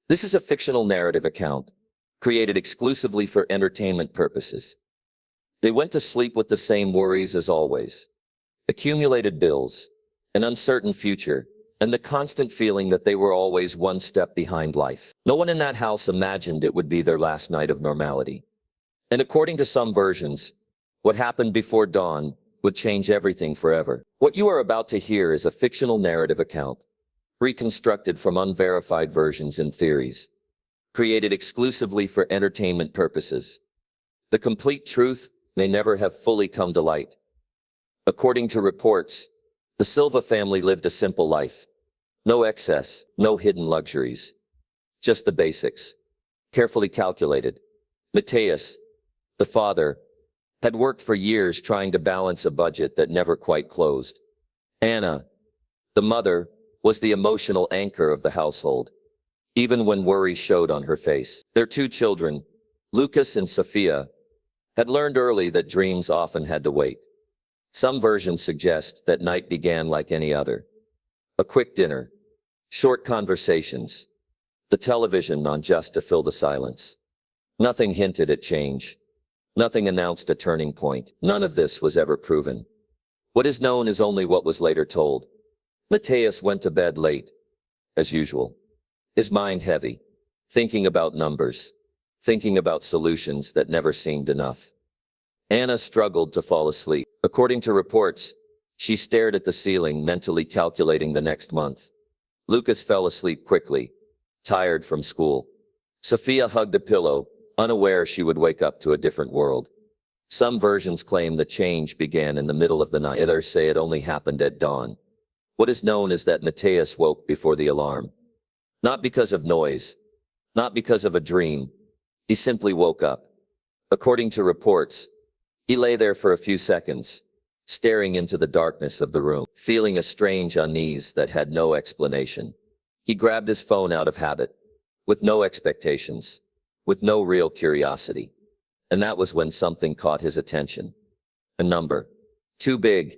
This is a fictional narrative account, created exclusively for entertainment purposes. They went to sleep with the same worries as always. Accumulated bills, an uncertain future, and the constant feeling that they were always one step behind life. No one in that house imagined it would be their last night of normality. And according to some versions, what happened before dawn would change everything forever. What you are about to hear is a fictional narrative account, reconstructed from unverified versions and theories, created exclusively for entertainment purposes. The complete truth may never have fully come to light. According to reports, the Silva family lived a simple life. No excess, no hidden luxuries. Just the basics. Carefully calculated. Mateus, the father, had worked for years trying to balance a budget that never quite closed. Anna, the mother, was the emotional anchor of the household, even when worry showed on her face. Their two children, Lucas and Sophia, had learned early that dreams often had to wait. Some versions suggest that night began like any other. A quick dinner, short conversations, the television on just to fill the silence. Nothing hinted at change. Nothing announced a turning point. None of this was ever proven. What is known is only what was later told. Mateus went to bed late, as usual. His mind heavy, thinking about numbers, thinking about solutions that never seemed enough. Anna struggled to fall asleep. According to reports, she stared at the ceiling, mentally calculating the next month. Lucas fell asleep quickly, tired from school. Sophia hugged a pillow, unaware she would wake up to a different world. Some versions claim the change began in the middle of the night. Others say it only happened at dawn. What is known is that Mateus woke before the alarm. Not because of noise, not because of a dream. He simply woke up. According to reports, he lay there for a few seconds, staring into the darkness of the room, feeling a strange unease that had no explanation. He grabbed his phone out of habit, with no expectations, with no real curiosity. And that was when something caught his attention. A number. Too big,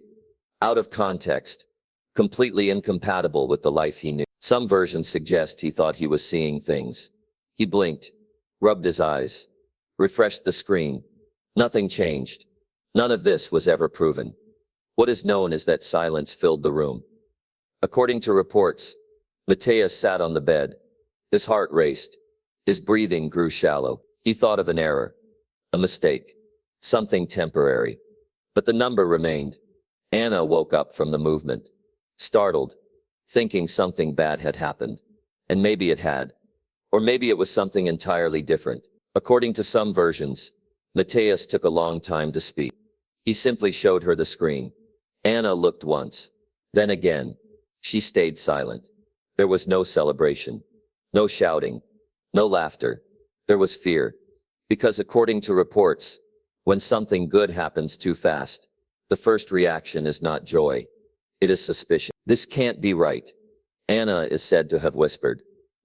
out of context, completely incompatible with the life he knew. Some versions suggest he thought he was seeing things. He blinked, rubbed his eyes, refreshed the screen. Nothing changed. None of this was ever proven. What is known is that silence filled the room. According to reports, Mateus sat on the bed. His heart raced. His breathing grew shallow. He thought of an error, a mistake, something temporary. But the number remained. Anna woke up from the movement, startled, thinking something bad had happened. And maybe it had. Or maybe it was something entirely different. According to some versions, Mateus took a long time to speak. He simply showed her the screen. Anna looked once, then again. She stayed silent. There was no celebration, no shouting, no laughter. There was fear. Because according to reports, when something good happens too fast, the first reaction is not joy. It is suspicion. This can't be right, Anna is said to have whispered.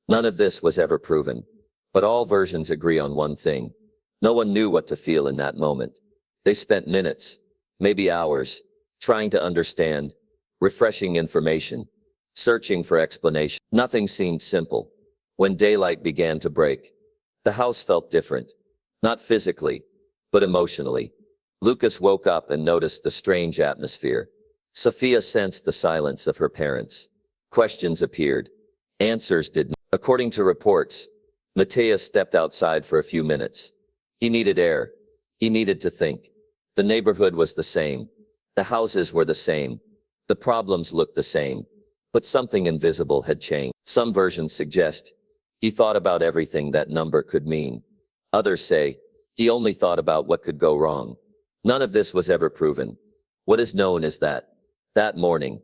None of this was ever proven. But all versions agree on one thing. No one knew what to feel in that moment. They spent minutes, maybe hours, trying to understand, refreshing information, searching for explanation. Nothing seemed simple. When daylight began to break, the house felt different. Not physically, but emotionally. Lucas woke up and noticed the strange atmosphere. Sophia sensed the silence of her parents. Questions appeared. Answers didn't. According to reports, Mateus stepped outside for a few minutes. He needed air. He needed to think. The neighborhood was the same. The houses were the same. The problems looked the same. But something invisible had changed. Some versions suggest he thought about everything that number could mean. Others say he only thought about what could go wrong. None of this was ever proven. What is known is that morning,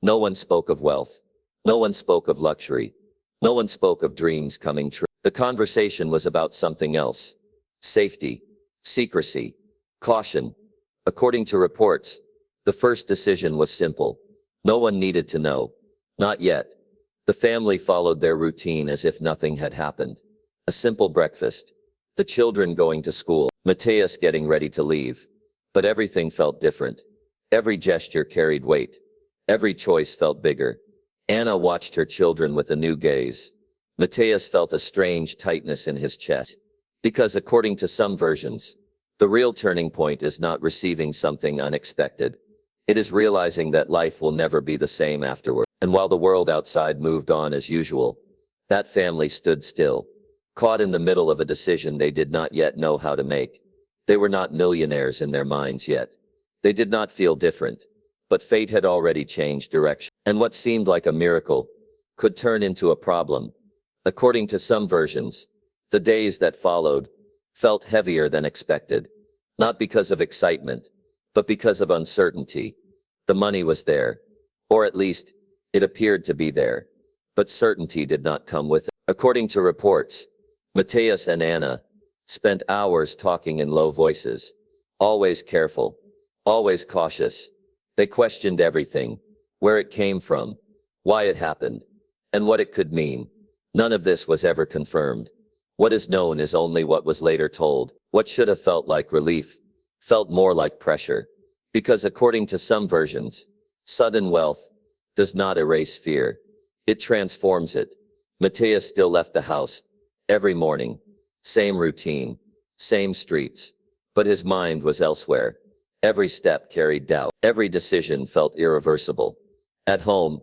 no one spoke of wealth. No one spoke of luxury. No one spoke of dreams coming true. The conversation was about something else. Safety, secrecy, caution. According to reports, the first decision was simple. No one needed to know. Not yet. The family followed their routine as if nothing had happened. A simple breakfast. The children going to school. Mateus getting ready to leave. But everything felt different. Every gesture carried weight. Every choice felt bigger. Anna watched her children with a new gaze. Mateus felt a strange tightness in his chest. Because according to some versions, the real turning point is not receiving something unexpected. It is realizing that life will never be the same afterward. And while the world outside moved on as usual, that family stood still, caught in the middle of a decision they did not yet know how to make. They were not millionaires in their minds yet. They did not feel different, but fate had already changed direction. And what seemed like a miracle could turn into a problem. According to some versions, the days that followed felt heavier than expected, not because of excitement, but because of uncertainty. The money was there, or at least, it appeared to be there, but certainty did not come with it. According to reports, Mateus and Anna spent hours talking in low voices, always careful, always cautious. They questioned everything, where it came from, why it happened, and what it could mean. None of this was ever confirmed. What is known is only what was later told. What should have felt like relief felt more like pressure. Because according to some versions, sudden wealth does not erase fear. It transforms it. Mateus still left the house every morning. Same routine, same streets. But his mind was elsewhere. Every step carried doubt. Every decision felt irreversible. At home,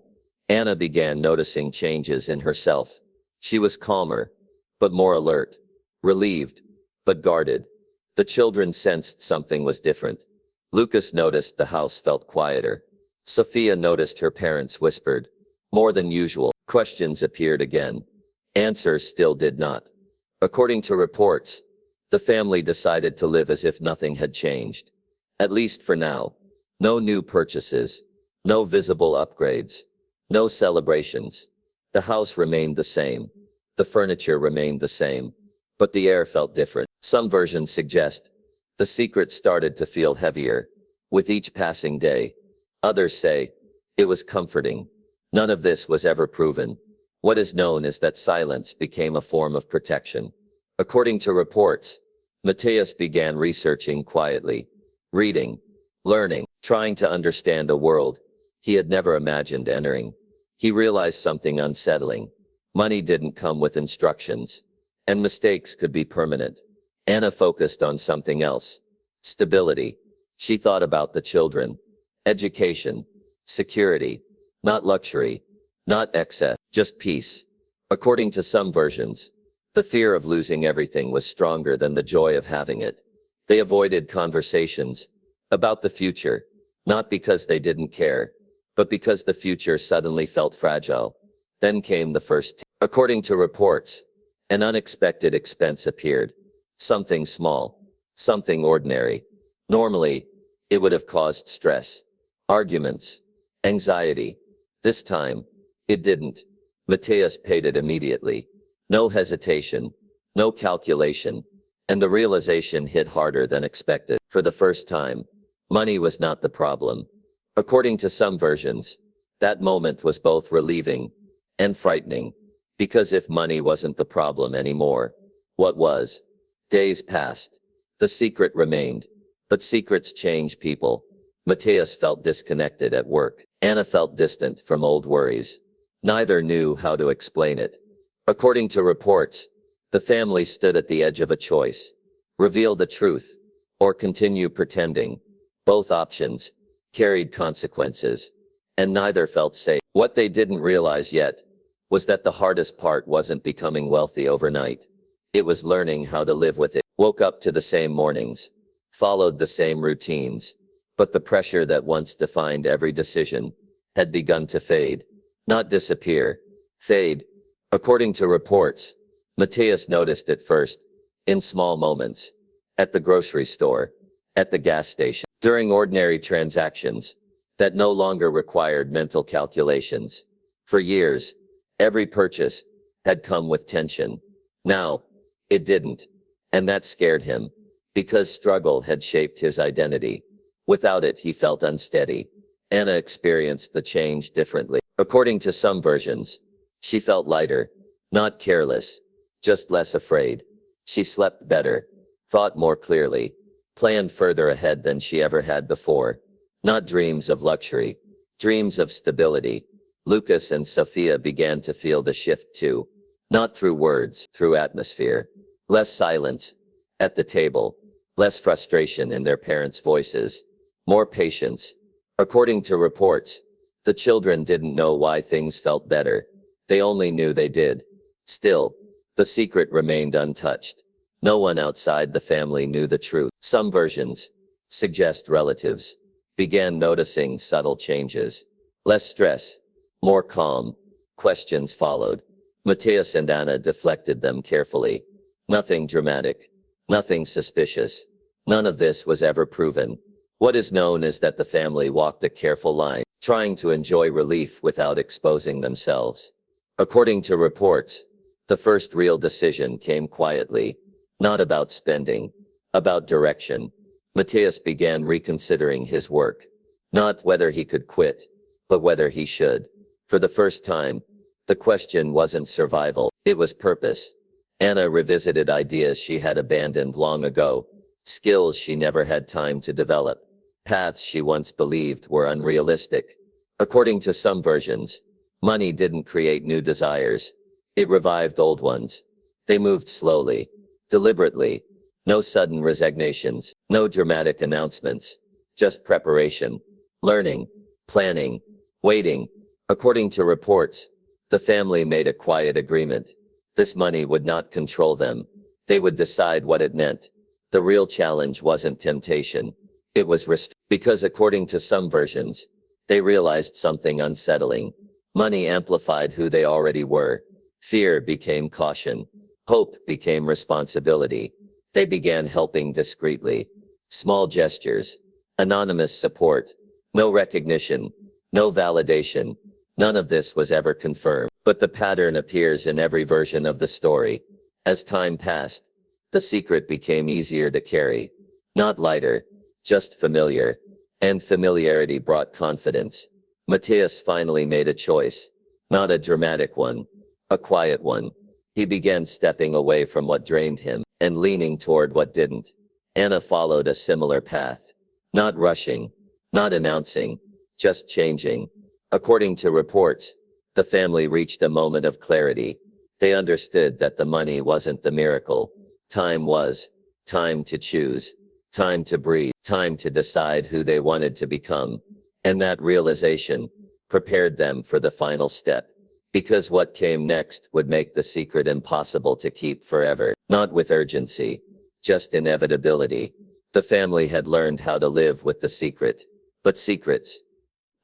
Anna began noticing changes in herself. She was calmer, but more alert, relieved, but guarded. The children sensed something was different. Lucas noticed the house felt quieter. Sophia noticed her parents whispered more than usual. Questions appeared again. Answers still did not. According to reports, the family decided to live as if nothing had changed. At least for now. No new purchases, no visible upgrades, no celebrations. The house remained the same. The furniture remained the same. But the air felt different. Some versions suggest the secret started to feel heavier with each passing day. Others say it was comforting. None of this was ever proven. What is known is that silence became a form of protection. According to reports, Mateus began researching quietly, reading, learning, trying to understand a world he had never imagined entering. He realized something unsettling. Money didn't come with instructions, and mistakes could be permanent. Anna focused on something else. Stability. She thought about the children. Education. Security. Not luxury. Not excess. Just peace. According to some versions, the fear of losing everything was stronger than the joy of having it. They avoided conversations about the future, not because they didn't care, but because the future suddenly felt fragile. Then came the first. According to reports, an unexpected expense appeared. Something small. Something ordinary. Normally, it would have caused stress, arguments, anxiety. This time, it didn't. Mateus paid it immediately. No hesitation, no calculation, and the realization hit harder than expected. For the first time, money was not the problem. According to some versions, that moment was both relieving and frightening, because if money wasn't the problem anymore, what was? Days passed. The secret remained. But secrets change people. Mateus felt disconnected at work. Anna felt distant from old worries. Neither knew how to explain it. According to reports, the family stood at the edge of a choice. Reveal the truth, or continue pretending. Both options carried consequences, and neither felt safe. What they didn't realize yet was that the hardest part wasn't becoming wealthy overnight. It was learning how to live with it. Woke up to the same mornings, followed the same routines, but the pressure that once defined every decision had begun to fade, not disappear, fade. According to reports, Mateus noticed it first, in small moments, at the grocery store, at the gas station, during ordinary transactions that no longer required mental calculations. For years, every purchase had come with tension. Now, it didn't, and that scared him, because struggle had shaped his identity. Without it, he felt unsteady. Anna experienced the change differently. According to some versions, she felt lighter, not careless, just less afraid. She slept better, thought more clearly, planned further ahead than she ever had before. Not dreams of luxury, dreams of stability. Lucas and Sophia began to feel the shift too. Not through words, through atmosphere. Less silence at the table, less frustration in their parents' voices, more patience. According to reports, the children didn't know why things felt better. They only knew they did. Still, the secret remained untouched. No one outside the family knew the truth. Some versions suggest relatives began noticing subtle changes. Less stress, more calm. Questions followed. Matthias and Anna deflected them carefully. Nothing dramatic. Nothing suspicious. None of this was ever proven. What is known is that the family walked a careful line, trying to enjoy relief without exposing themselves. According to reports, the first real decision came quietly. Not about spending, about direction. Matthias began reconsidering his work. Not whether he could quit, but whether he should. For the first time, the question wasn't survival, it was purpose. Anna revisited ideas she had abandoned long ago, skills she never had time to develop, paths she once believed were unrealistic. According to some versions, money didn't create new desires, it revived old ones. They moved slowly, deliberately, no sudden resignations, no dramatic announcements, just preparation, learning, planning, waiting. According to reports, the family made a quiet agreement. This money would not control them. They would decide what it meant. The real challenge wasn't temptation. It was because according to some versions, they realized something unsettling. Money amplified who they already were. Fear became caution. Hope became responsibility. They began helping discreetly. Small gestures. Anonymous support. No recognition. No validation. None of this was ever confirmed. But the pattern appears in every version of the story. As time passed, the secret became easier to carry. Not lighter, just familiar. And familiarity brought confidence. Matthias finally made a choice. Not a dramatic one. A quiet one. He began stepping away from what drained him, and leaning toward what didn't. Anna followed a similar path. Not rushing. Not announcing. Just changing. According to reports, the family reached a moment of clarity. They understood that the money wasn't the miracle. Time was. Time to choose. Time to breathe. Time to decide who they wanted to become. And that realization prepared them for the final step. Because what came next would make the secret impossible to keep forever. Not with urgency, just inevitability. The family had learned how to live with the secret. But secrets,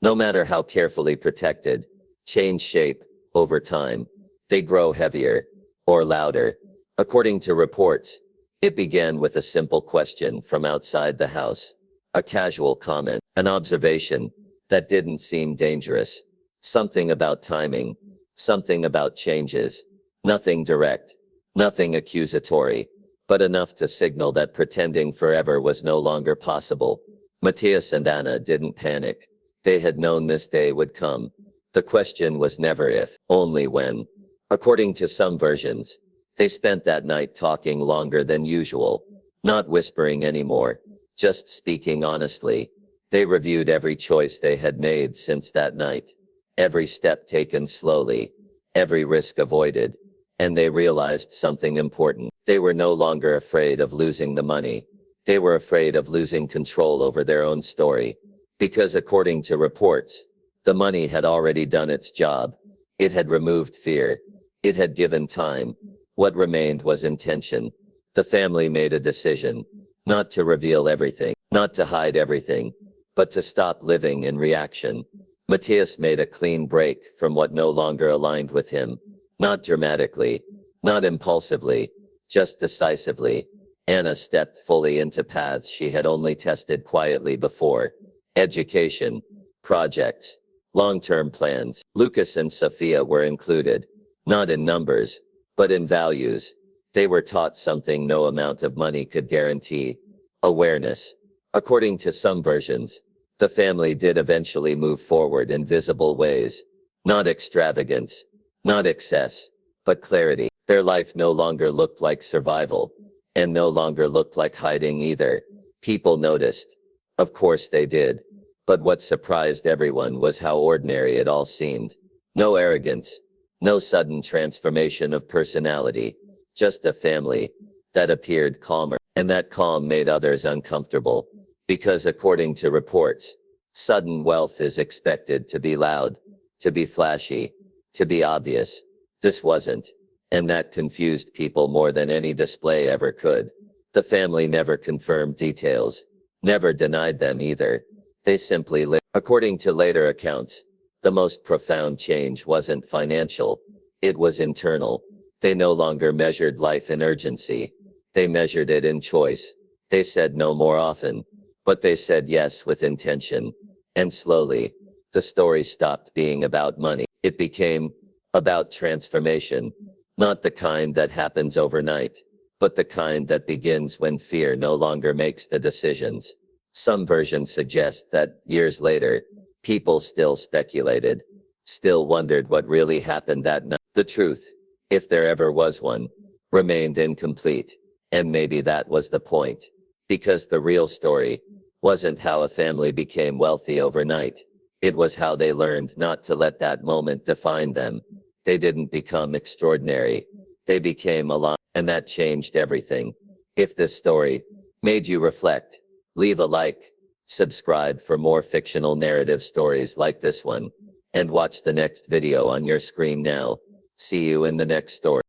no matter how carefully protected, change shape over time. They grow heavier or louder. According to reports, it began with a simple question from outside the house. A casual comment, an observation that didn't seem dangerous. Something about timing, something about changes. Nothing direct, nothing accusatory, but enough to signal that pretending forever was no longer possible. Matthias and Anna didn't panic. They had known this day would come. The question was never if, only when. According to some versions, they spent that night talking longer than usual, not whispering anymore, just speaking honestly. They reviewed every choice they had made since that night, every step taken slowly, every risk avoided, and they realized something important. They were no longer afraid of losing the money. They were afraid of losing control over their own story. Because according to reports, the money had already done its job. It had removed fear. It had given time. What remained was intention. The family made a decision, not to reveal everything, not to hide everything, but to stop living in reaction. Matthias made a clean break from what no longer aligned with him. Not dramatically, not impulsively, just decisively. Anna stepped fully into paths she had only tested quietly before. Education, projects, long-term plans. Lucas and Sophia were included, not in numbers, but in values. They were taught something no amount of money could guarantee: awareness. According to some versions, the family did eventually move forward in visible ways. Not extravagance, not excess, but clarity. Their life no longer looked like survival, and no longer looked like hiding either. People noticed. Of course they did. But what surprised everyone was how ordinary it all seemed. No arrogance, No sudden transformation of personality, just a family that appeared calmer, and that calm made others uncomfortable. Because according to reports, sudden wealth is expected to be loud, to be flashy, to be obvious. This wasn't. And that confused people more than any display ever could. The family never confirmed details, never denied them either. They simply lived. According to later accounts, the most profound change wasn't financial, it was internal. They no longer measured life in urgency. They measured it in choice. They said no more often, but they said yes with intention. And slowly, the story stopped being about money. It became about transformation. Not the kind that happens overnight, but the kind that begins when fear no longer makes the decisions. Some versions suggest that, years later, people still speculated, still wondered what really happened that night. The truth, if there ever was one, remained incomplete. And maybe that was the point. Because the real story wasn't how a family became wealthy overnight. It was how they learned not to let that moment define them. They didn't become extraordinary. They became alive, and that changed everything. If this story made you reflect, leave a like, subscribe for more fictional narrative stories like this one, and watch the next video on your screen now. See you in the next story.